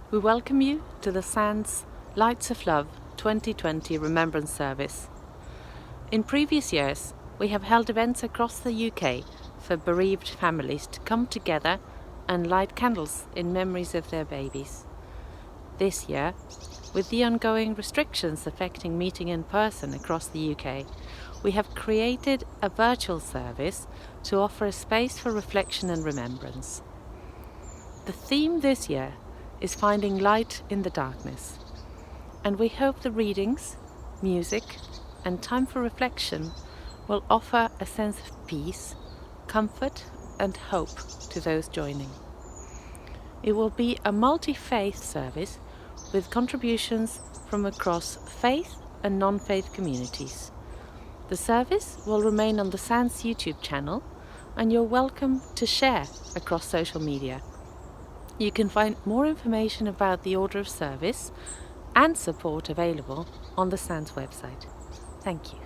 We welcome you to the Sands Lights of Love 2020 Remembrance Service. In previous years, we have held events across the UK for bereaved families to come together and light candles in memories of their babies. This year, with the ongoing restrictions affecting meeting in person across the UK, we have created a virtual service to offer a space for reflection and remembrance. The theme this year is finding light in the darkness, and we hope the readings, music, and time for reflection will offer a sense of peace, comfort, and hope to those joining. It will be a multi-faith service with contributions from across faith and non-faith communities. The service will remain on the Sands YouTube channel, and you're welcome to share across social media. You can find more information about the order of service and support available on the Sands website. Thank you.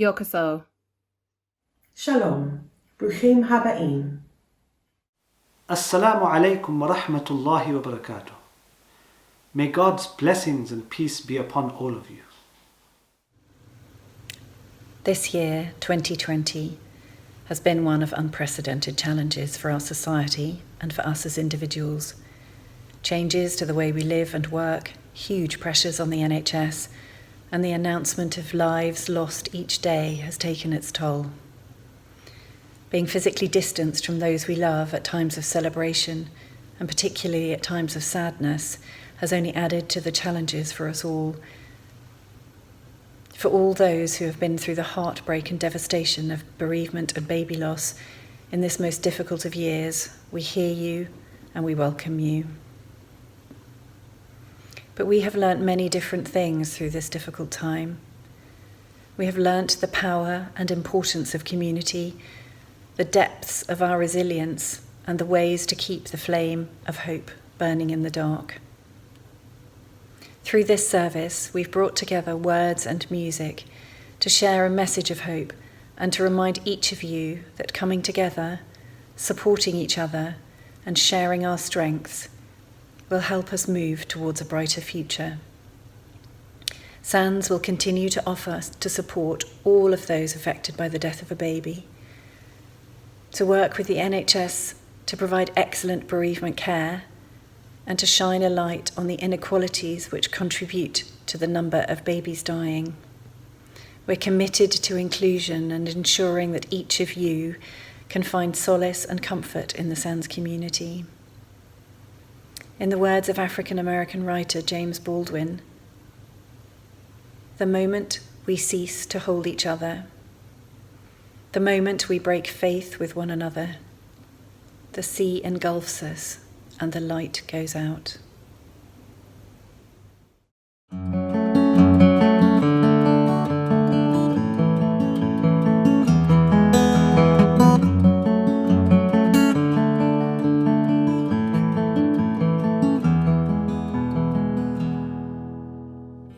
Yokoso. Shalom. Bruchim Haba'im. Assalamu alaikum wa rahmatullahi wa barakatuh. May God's blessings and peace be upon all of you. This year, 2020, has been one of unprecedented challenges for our society and for us as individuals. Changes to the way we live and work, huge pressures on the NHS, and the announcement of lives lost each day has taken its toll. Being physically distanced from those we love at times of celebration, and particularly at times of sadness, has only added to the challenges for us all. For all those who have been through the heartbreak and devastation of bereavement and baby loss in this most difficult of years, we hear you and we welcome you. But we have learnt many different things through this difficult time. We have learnt the power and importance of community, the depths of our resilience, and the ways to keep the flame of hope burning in the dark. Through this service, we've brought together words and music to share a message of hope and to remind each of you that coming together, supporting each other, and sharing our strengths will help us move towards a brighter future. Sands will continue to offer to support all of those affected by the death of a baby, to work with the NHS to provide excellent bereavement care, and to shine a light on the inequalities which contribute to the number of babies dying. We're committed to inclusion and ensuring that each of you can find solace and comfort in the Sands community. In the words of African-American writer James Baldwin, "The moment we cease to hold each other, the moment we break faith with one another, the sea engulfs us and the light goes out."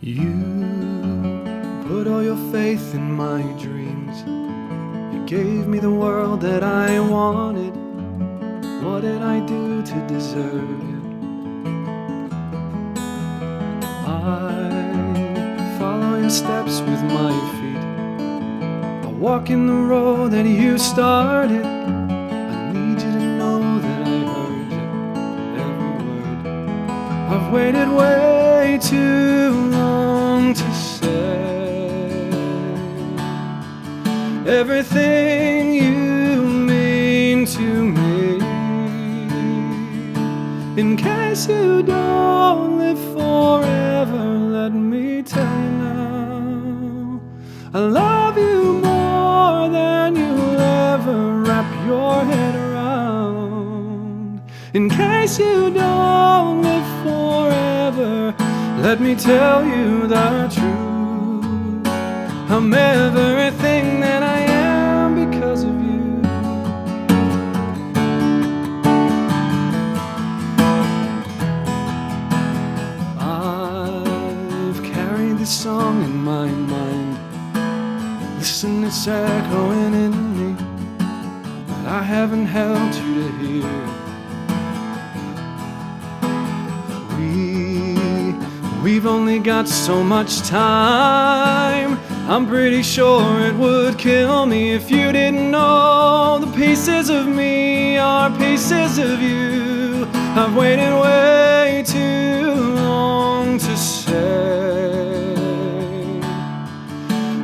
You put all your faith in my dreams. You gave me the world that I wanted. What did I do to deserve it? I follow your steps with my feet. I walk in the road that you started. I need you to know that I heard you, every word. I've waited way too long to say everything you mean to me. In case you don't live forever, let me tell you now, I love you more than you'll ever wrap your head around. In case you don't live forever, let me tell you the truth. I'm everything that I am because of you. Song in my mind, listen, it's echoing in me, but I haven't held you to hear. We've only got so much time. I'm pretty sure it would kill me if you didn't know the pieces of me are pieces of you. I've waited way too long to say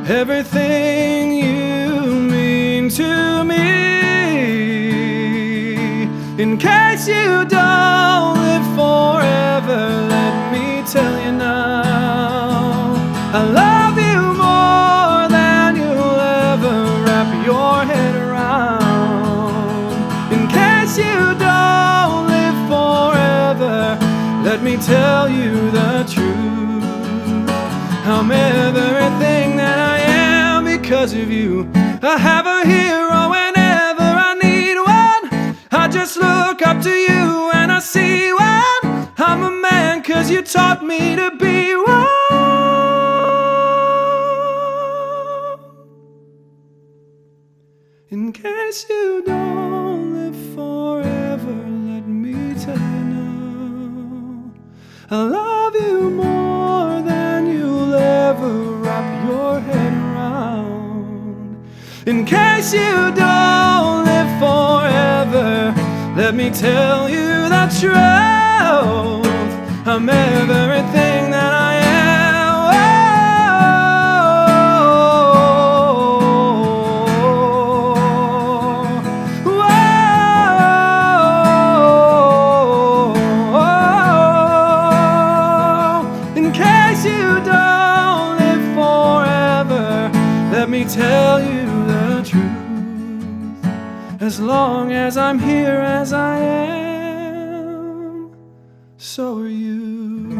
everything you mean to me. In case you don't live forever, let me tell you now, I love you more than you'll ever wrap your head around. In case you don't live forever, let me tell you the truth. I'm everything that I am because of you. I have a hero whenever I need one. I just look up to you and I see one. I'm a man 'cause you taught me to be one. In case you don't live forever, let me tell you now, I love you more than you'll ever wrap your head around. In case you don't live forever, let me tell you the truth. I'm everything that I am. In case you don't live forever, let me tell you the truth. As long as I'm here as I am, so are you.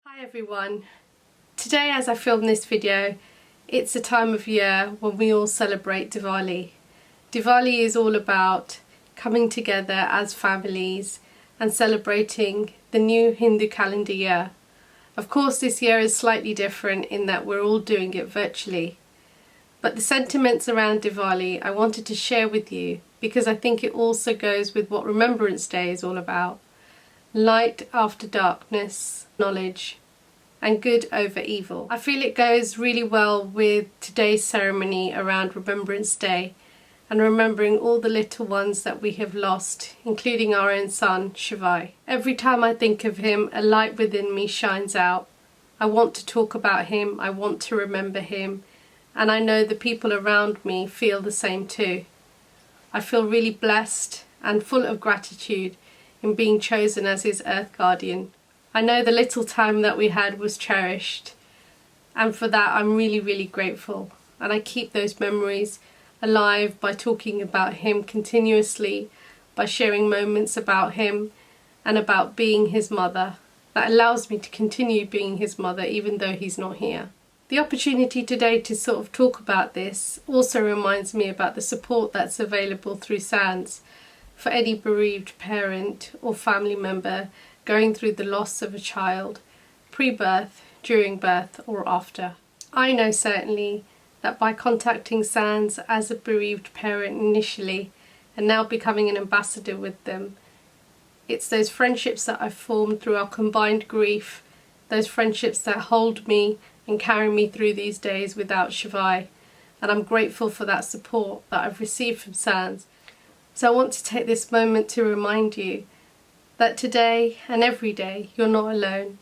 Hi everyone. Today, as I film this video, it's a time of year when we all celebrate Diwali. Diwali is all about coming together as families and celebrating the new Hindu calendar year. Of course, this year is slightly different in that we're all doing it virtually. But the sentiments around Diwali I wanted to share with you because I think it also goes with what Remembrance Day is all about. Light after darkness, knowledge, and good over evil. I feel it goes really well with today's ceremony around Remembrance Day and remembering all the little ones that we have lost, including our own son, Shivai. Every time I think of him, a light within me shines out. I want to talk about him, I want to remember him, and I know the people around me feel the same too. I feel really blessed and full of gratitude in being chosen as his earth guardian. I know the little time that we had was cherished, and for that I'm really, really grateful. And I keep those memories alive by talking about him continuously, by sharing moments about him and about being his mother. That allows me to continue being his mother even though he's not here. The opportunity today to sort of talk about this also reminds me about the support that's available through SANS for any bereaved parent or family member going through the loss of a child, pre-birth, during birth or after. I know certainly that by contacting SANS as a bereaved parent initially and now becoming an ambassador with them, it's those friendships that I've formed through our combined grief, those friendships that hold me and carry me through these days without Shivai, and I'm grateful for that support that I've received from SANS. So I want to take this moment to remind you that today and every day you're not alone.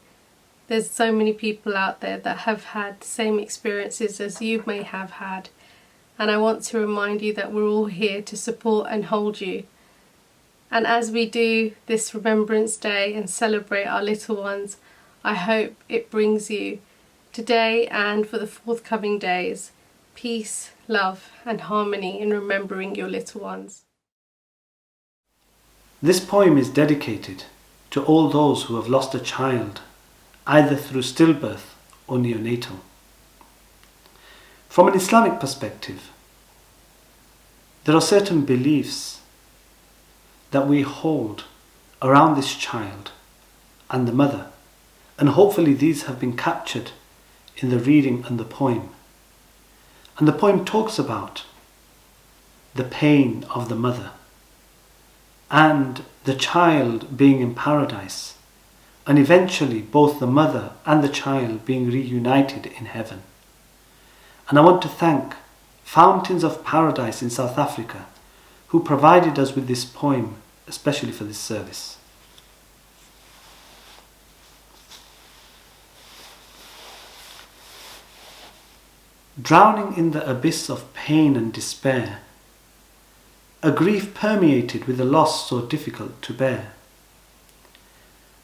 There's so many people out there that have had the same experiences as you may have had, and I want to remind you that we're all here to support and hold you. And as we do this Remembrance Day and celebrate our little ones, I hope it brings you today and for the forthcoming days peace, love and harmony in remembering your little ones. This poem is dedicated to all those who have lost a child, either through stillbirth or neonatal. From an Islamic perspective, there are certain beliefs that we hold around this child and the mother, and hopefully these have been captured in the reading and the poem. And the poem talks about the pain of the mother, and the child being in paradise, and eventually both the mother and the child being reunited in heaven. And I want to thank Fountains of Paradise in South Africa, who provided us with this poem, especially for this service. Drowning in the abyss of pain and despair, a grief permeated with a loss so difficult to bear,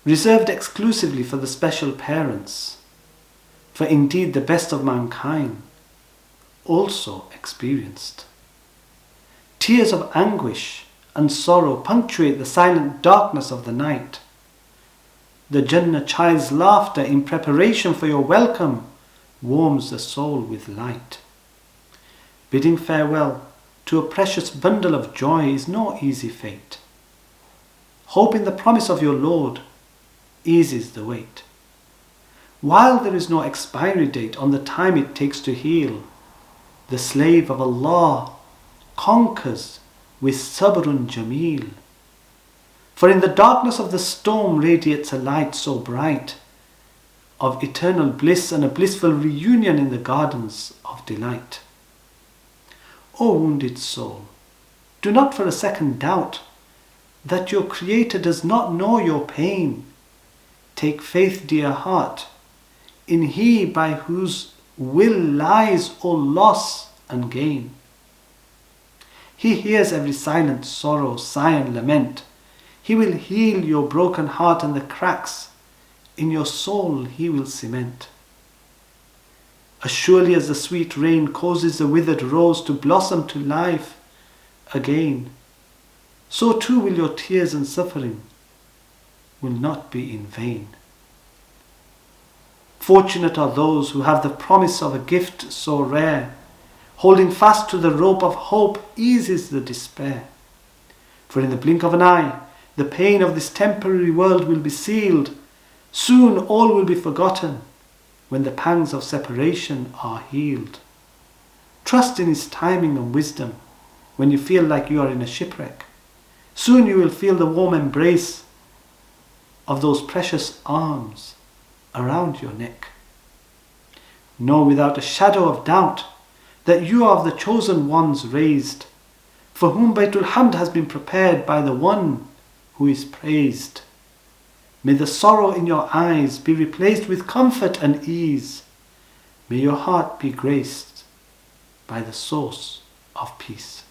reserved exclusively for the special parents, for indeed the best of mankind also experienced. Tears of anguish and sorrow punctuate the silent darkness of the night. The Jannah child's laughter in preparation for your welcome warms the soul with light. Bidding farewell to a precious bundle of joy is no easy fate. Hope in the promise of your Lord eases the weight. While there is no expiry date on the time it takes to heal, the slave of Allah conquers with sabrun jameel. For in the darkness of the storm radiates a light so bright, of eternal bliss and a blissful reunion in the gardens of delight. O wounded soul, do not for a second doubt that your Creator does not know your pain. Take faith, dear heart, in He by whose will lies all loss and gain. He hears every silent sorrow, sigh and lament. He will heal your broken heart, and the cracks in your soul He will cement. As surely as the sweet rain causes the withered rose to blossom to life again, so too will your tears and suffering will not be in vain. Fortunate are those who have the promise of a gift so rare. Holding fast to the rope of hope eases the despair. For in the blink of an eye, the pain of this temporary world will be sealed. Soon all will be forgotten when the pangs of separation are healed. Trust in His timing and wisdom when you feel like you are in a shipwreck. Soon you will feel the warm embrace of those precious arms around your neck. Know without a shadow of doubt that you are of the chosen ones raised, for whom Baitul Hamd has been prepared by the one who is praised. May the sorrow in your eyes be replaced with comfort and ease. May your heart be graced by the source of peace.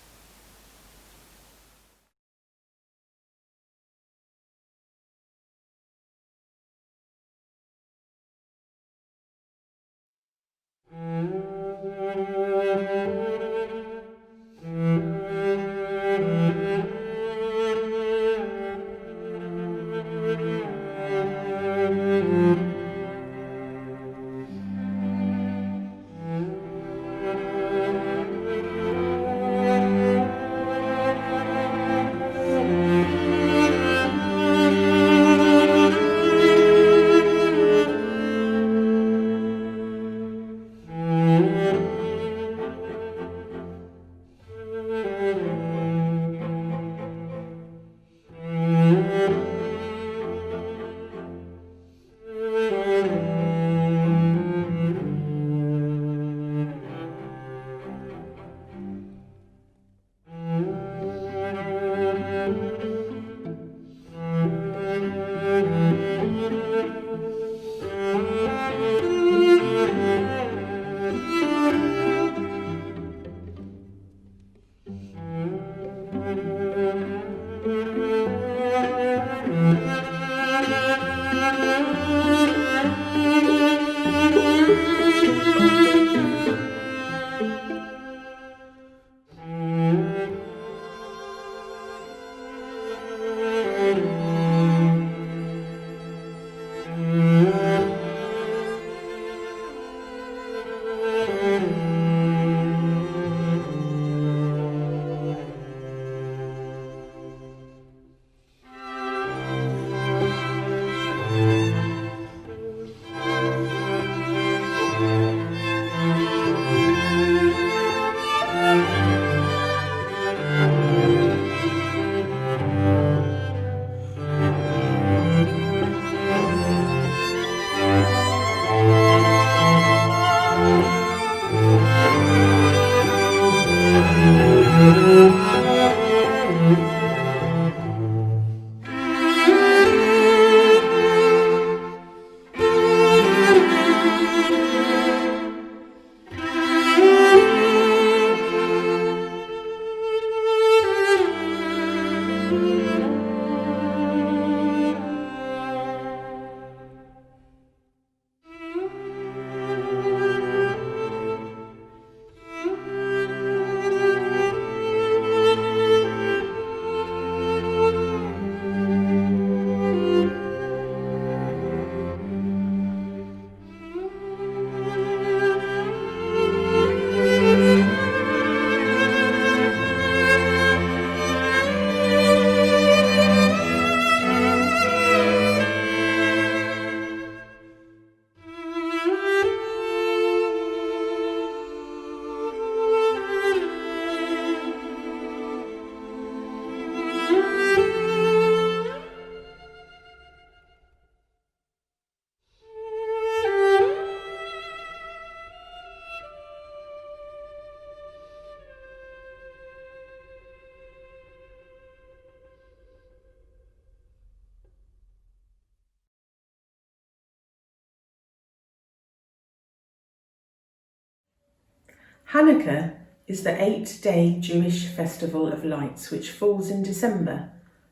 Hanukkah is the 8-day Jewish festival of lights which falls in December,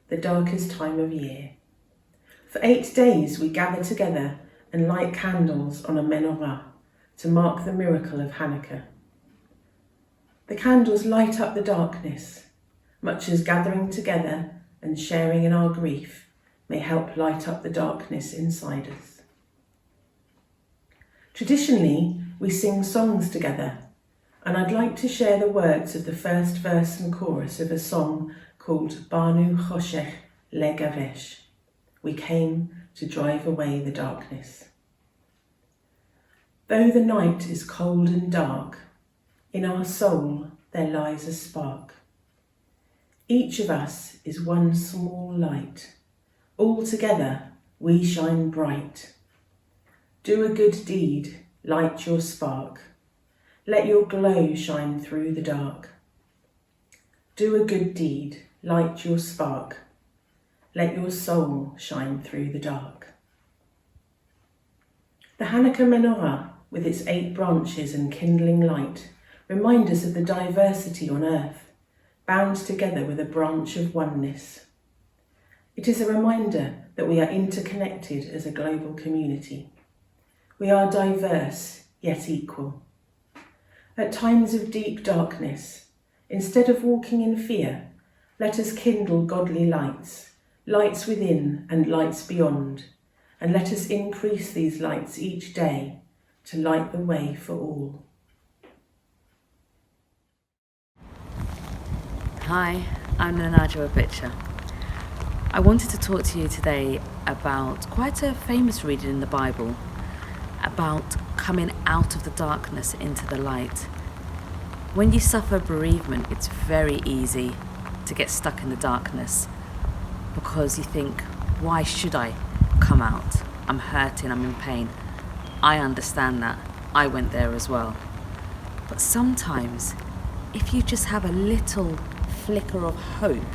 the darkest time of year. For 8 days we gather together and light candles on a menorah to mark the miracle of Hanukkah. The candles light up the darkness, much as gathering together and sharing in our grief may help light up the darkness inside us. Traditionally, we sing songs together, and I'd like to share the words of the first verse and chorus of a song called Banu Choshech Legavesh. We came to drive away the darkness. Though the night is cold and dark, in our soul there lies a spark. Each of us is one small light. All together we shine bright. Do a good deed, light your spark. Let your glow shine through the dark. Do a good deed, light your spark. Let your soul shine through the dark. The Hanukkah menorah, with its 8 branches and kindling light, remind us of the diversity on earth, bound together with a branch of oneness. It is a reminder that we are interconnected as a global community. We are diverse, yet equal. At times of deep darkness, instead of walking in fear, let us kindle godly lights, lights within and lights beyond, and let us increase these lights each day to light the way for all. Hi, I'm Nanajo Abicha. I wanted to talk to you today about quite a famous reading in the Bible, about coming out of the darkness into the light. When you suffer bereavement, it's very easy to get stuck in the darkness because you think, why should I come out? I'm hurting, I'm in pain. I understand that. I went there as well. But sometimes, if you just have a little flicker of hope,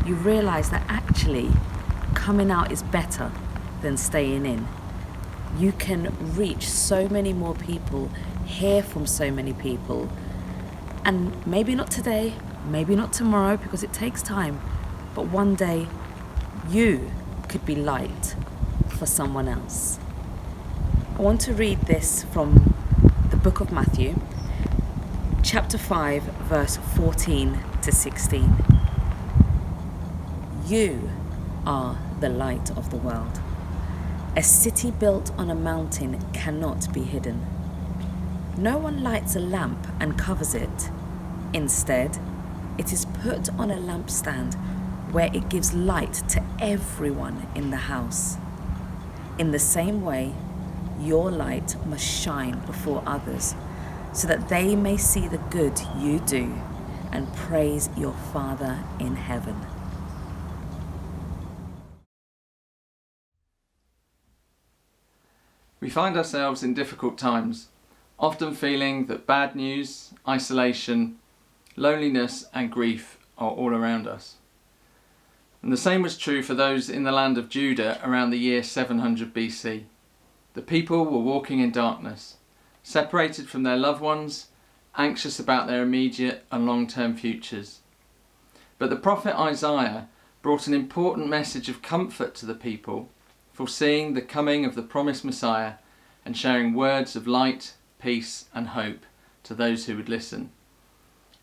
you realise that actually coming out is better than staying in. You can reach so many more people, hear from so many people, and maybe not today, maybe not tomorrow, because it takes time, but one day you could be light for someone else. I want to read this from the book of Matthew, chapter 5, verse 14 to 16. You are the light of the world. A city built on a mountain cannot be hidden. No one lights a lamp and covers it. Instead, it is put on a lampstand where it gives light to everyone in the house. In the same way, your light must shine before others, so that they may see the good you do and praise your Father in heaven. We find ourselves in difficult times, often feeling that bad news, isolation, loneliness and grief are all around us. And the same was true for those in the land of Judah around the year 700 BC. The people were walking in darkness, separated from their loved ones, anxious about their immediate and long-term futures. But the prophet Isaiah brought an important message of comfort to the people, foreseeing the coming of the promised Messiah and sharing words of light, peace and hope to those who would listen.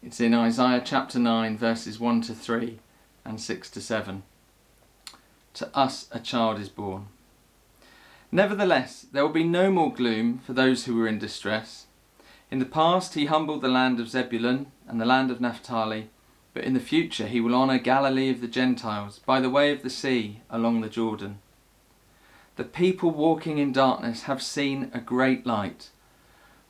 It's in Isaiah chapter 9 verses 1 to 3 and 6 to 7. To us a child is born. Nevertheless, there will be no more gloom for those who were in distress. In the past he humbled the land of Zebulun and the land of Naphtali, but in the future he will honour Galilee of the Gentiles by the way of the sea along the Jordan. The people walking in darkness have seen a great light.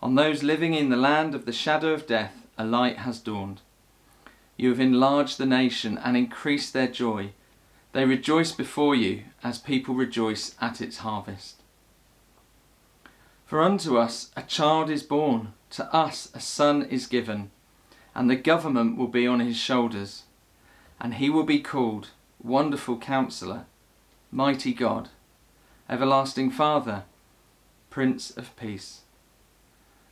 On those living in the land of the shadow of death, a light has dawned. You have enlarged the nation and increased their joy. They rejoice before you as people rejoice at its harvest. For unto us a child is born, to us a son is given, and the government will be on his shoulders, and he will be called Wonderful Counselor, Mighty God, Everlasting Father, Prince of Peace.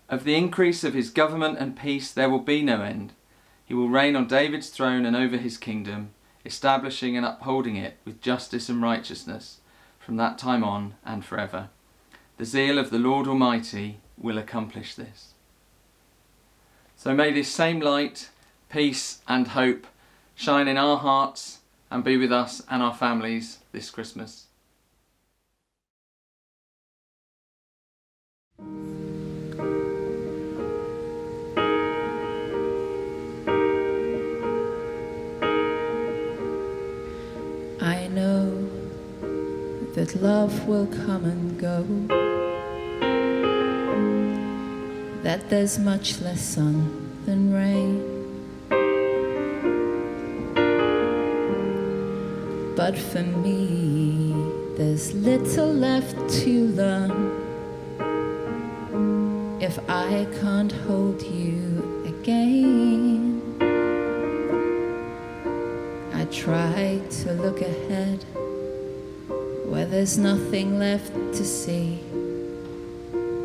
Of the increase of his government and peace there will be no end. He will reign on David's throne and over his kingdom, establishing and upholding it with justice and righteousness from that time on and forever. The zeal of the Lord Almighty will accomplish this. So may this same light, peace and hope shine in our hearts and be with us and our families this Christmas. I know that love will come and go, that there's much less sun than rain, but for me there's little left to learn if I can't hold you again. I try to look ahead where there's nothing left to see,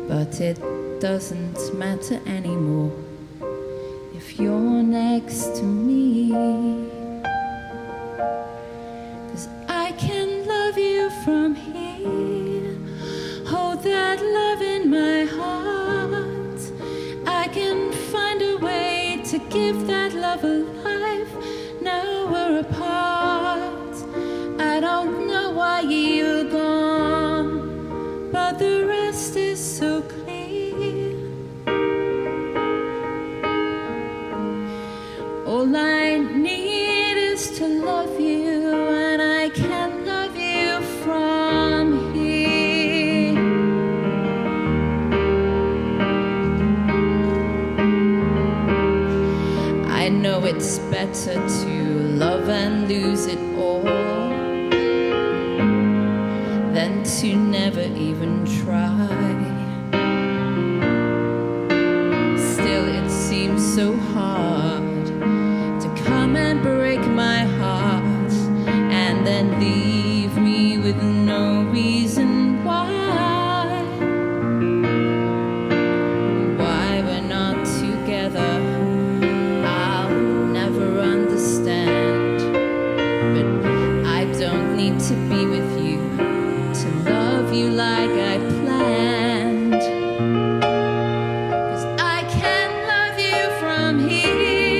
but it doesn't matter anymore if you're next to me. 'Cause I can love you from here, hold that love in my heart. I can find a way to give that love a life. Now we're apart. I don't know why you're gone, but the rest is so clear. All I need is to love you, and I can love you from here. I know it's better to love and lose it all than to never even try. Still it seems so hard to come and break my heart and then leave me with no reason why we're not together. I'll never understand, but I don't need to be with you to love you like I planned. 'Cause I can love you from here.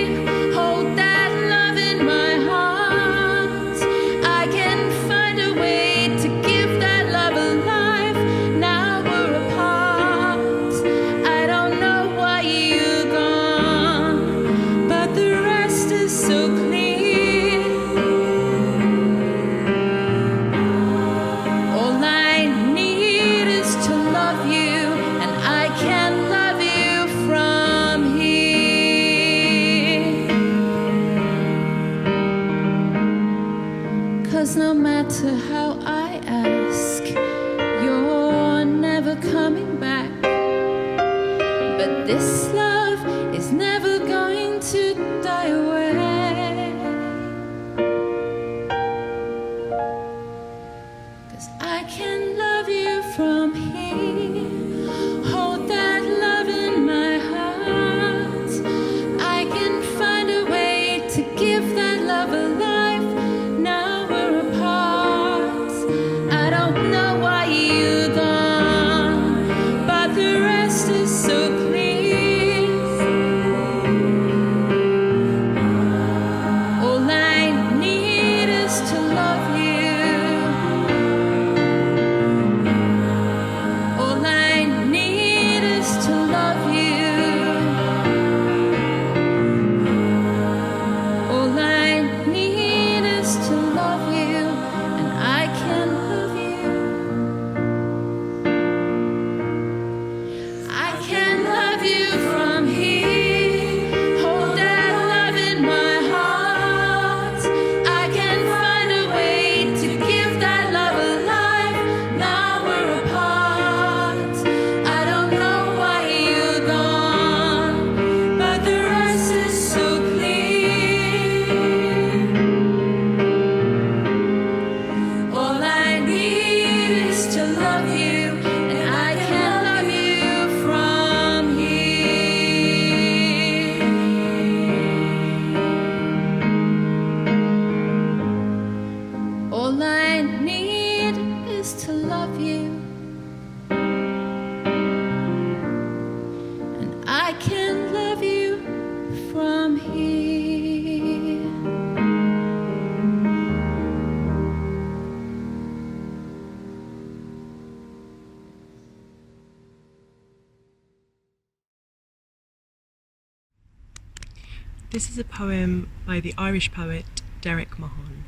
This is a poem by the Irish poet Derek Mahon,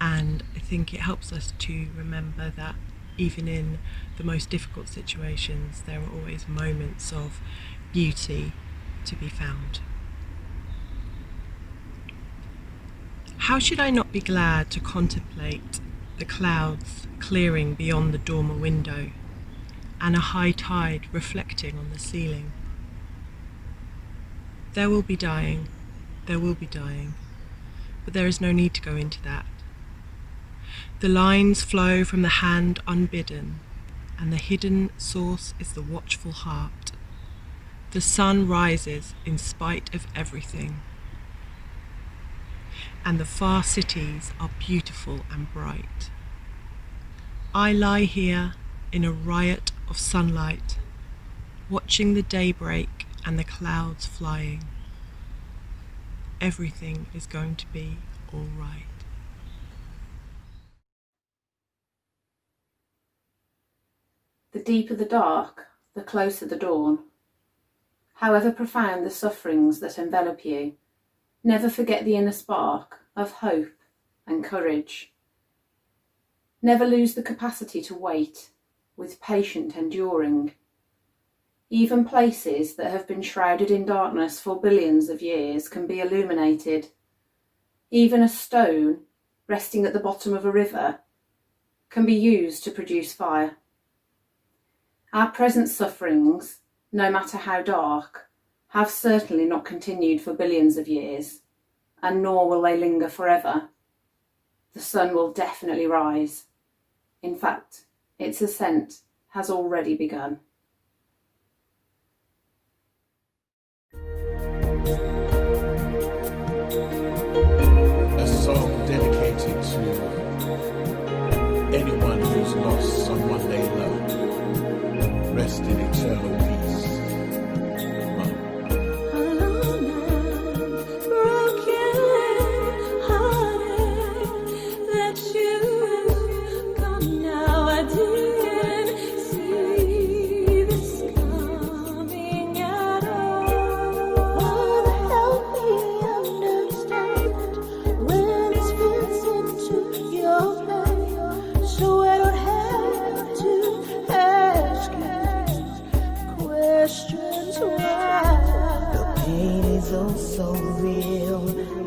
and I think it helps us to remember that even in the most difficult situations, there are always moments of beauty to be found. How should I not be glad to contemplate the clouds clearing beyond the dormer window and a high tide reflecting on the ceiling? There will be dying, but there is no need to go into that. The lines flow from the hand unbidden, and the hidden source is the watchful heart. The sun rises in spite of everything, and the far cities are beautiful and bright. I lie here in a riot of sunlight, watching the daybreak and the clouds flying. Everything is going to be all right. The deeper the dark, the closer the dawn. However profound the sufferings that envelop you, never forget the inner spark of hope and courage. Never lose the capacity to wait with patient enduring. Even places that have been shrouded in darkness for billions of years can be illuminated. Even a stone resting at the bottom of a river can be used to produce fire. Our present sufferings, no matter how dark, have certainly not continued for billions of years, and nor will they linger forever. The sun will definitely rise. In fact, its ascent has already begun. A song dedicated to anyone who's lost someone they love. Rest in eternal peace. So real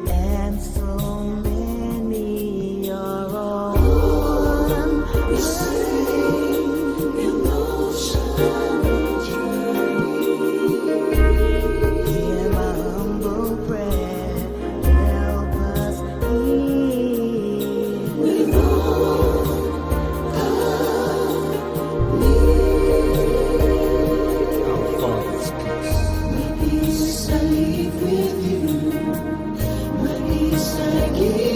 and so many are all missing emotional journey. Hear my humble prayer, help us heal with all the need. Our Father's peace. My peace I leave with you. My peace I give.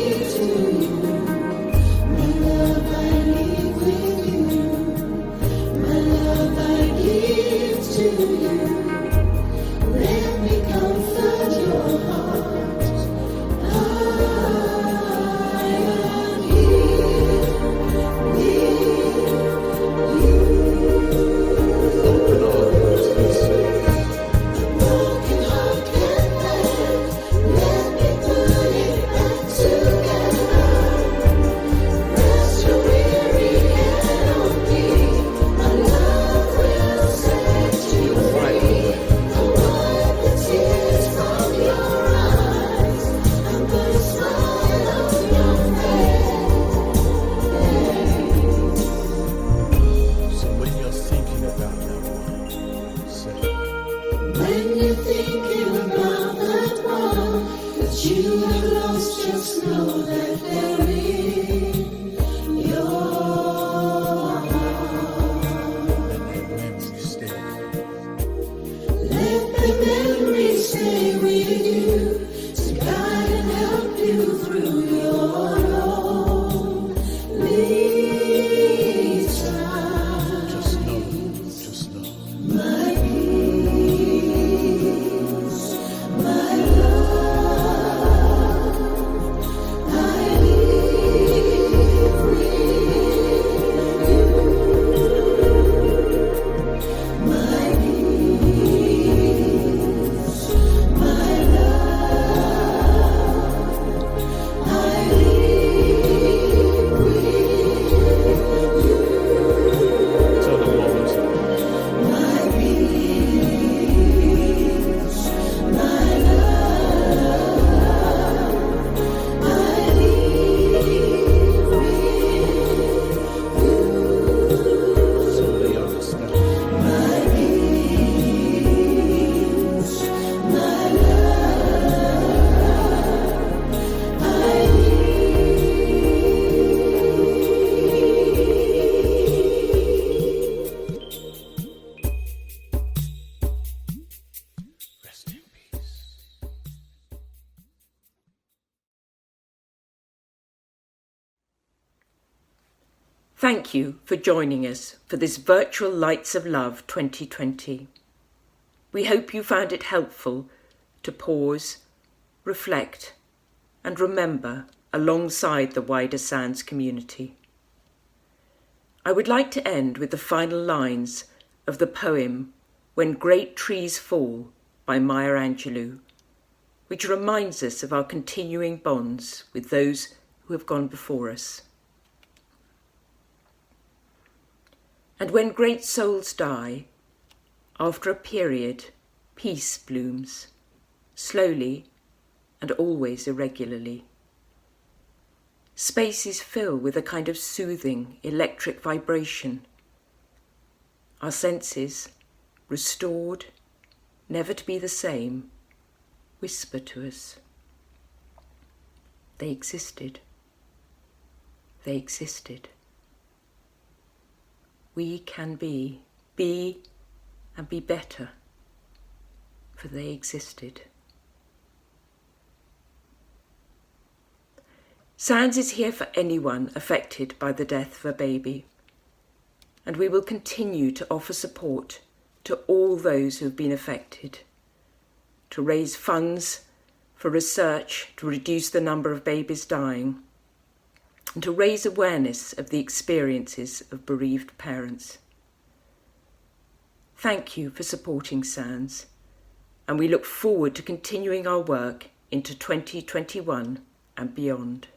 Thank you for joining us for this virtual Lights of Love 2020. We hope you found it helpful to pause, reflect, and remember alongside the wider Sands community. I would like to end with the final lines of the poem When Great Trees Fall by Maya Angelou, which reminds us of our continuing bonds with those who have gone before us. And when great souls die, after a period, peace blooms, slowly and always irregularly. Spaces fill with a kind of soothing electric vibration. Our senses, restored, never to be the same, whisper to us. They existed. They existed. We can be and be better, for they existed. Sands is here for anyone affected by the death of a baby, and we will continue to offer support to all those who have been affected, to raise funds for research to reduce the number of babies dying, and to raise awareness of the experiences of bereaved parents. Thank you for supporting Sands, and we look forward to continuing our work into 2021 and beyond.